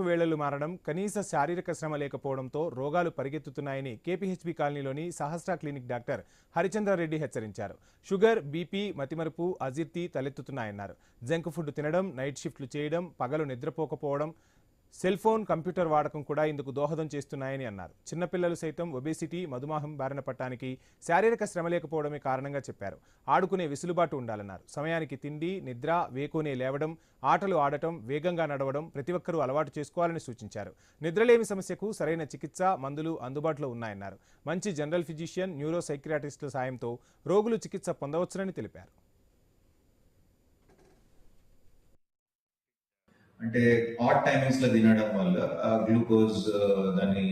వేళలు మారడం, కనీస శారీరక శ్రమ లేకపోవడంతో రోగాలు పరిగెత్తుతున్నాయని కేపీహెచ్బీ కాలనీలోని సహస్ర క్లినిక్ డాక్టర్ హరిచంద్రారెడ్డి హెచ్చరించారు. షుగర్, బీపీ, మతిమరుపు, అజీర్తి తలెత్తుతున్నాయన్నారు. జంక్ ఫుడ్ తినడం, నైట్ షిఫ్ట్లు చేయడం, పగలు నిద్రపోకపోవడం, సెల్ ఫోన్, కంప్యూటర్ వాడకం కూడా ఇందుకు దోహదం చేస్తున్నాయని అన్నారు. చిన్నపిల్లలు సైతం ఒబేసిటీ, మధుమేహం బారిన పట్టడానికి శారీరక శ్రమ లేకపోవడమే కారణంగా చెప్పారు. ఆడుకునే వెసులుబాటు ఉండాలన్నారు. సమయానికి తిండి, నిద్ర, వేకోనే లేవడం, ఆటలు ఆడటం, వేగంగా నడవడం ప్రతి ఒక్కరూ అలవాటు చేసుకోవాలని సూచించారు. నిద్రలేమి సమస్యకు సరైన చికిత్స, మందులు అందుబాటులో ఉన్నాయన్నారు. మంచి జనరల్ ఫిజిషియన్, న్యూరో సైకియాట్రిస్టుల సాయంతో రోగులు చికిత్స పొందవచ్చునని తెలిపారు. అంటే ఆడ్ టైమింగ్స్ లో తినడం వల్ల గ్లూకోజ్ దాని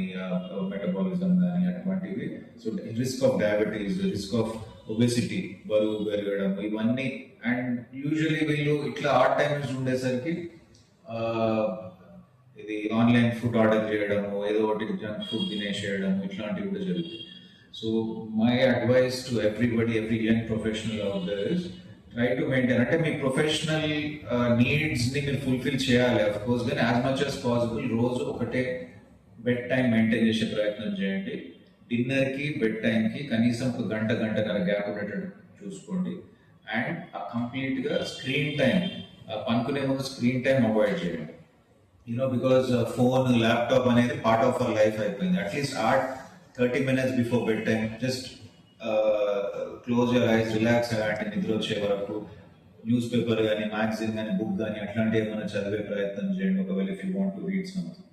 మెటబాలిజం కానీ అటువంటివి, so risk of diabetes, risk of obesity, బరువు పెరగడం, ఇవన్నీ. అండ్ యూజువలీ వీళ్ళు ఇట్లా ఆడ్ టైమింగ్స్ ఉండేసరికి ఇది ఆన్లైన్ ఫుడ్ ఆర్డర్ చేయడము, ఏదో ఒకటి జంక్ ఫుడ్ తినేసేయడం, ఇట్లాంటివి కూడా జరుగుతాయి. So my advice to everybody, every young professional out there is try to maintain. అంటే మీ ప్రొఫెషనల్ నీడ్స్ ని మీరు ఫుల్ఫిల్ చేయాలి ఆఫ్ కోర్స్, కానీ యాజ్ మచ్ యాజ్ పాసిబుల్ రోజు ఒకటే బెడ్ టైం మెయింటైన్ చేసే ప్రయత్నం చేయండి. డిన్నర్ కి బెడ్ టైం కి కనీసం ఒక గంటన్నర గ్యాప్ ఉండేటట్టు చూసుకోండి. అండ్ కంప్లీట్ గా స్క్రీన్ టైం, పనుకునే ముందు స్క్రీన్ టైం అవాయిడ్ చేయండి. బికాస్ ఫోన్, ల్యాప్టాప్ అనేది పార్ట్ ఆఫ్ అవర్ లైఫ్ అయిపోయింది. At least 30 minutes before bed time just close your eyes, relax అంటే నిద్ర వచ్చే వరకు న్యూస్ పేపర్ కానీ, మ్యాగజైన్ కానీ, బుక్ కానీ అట్లాంటివి ఏమైనా చదివే ప్రయత్నం చేయండి, ఒకవేళ if you want to read something.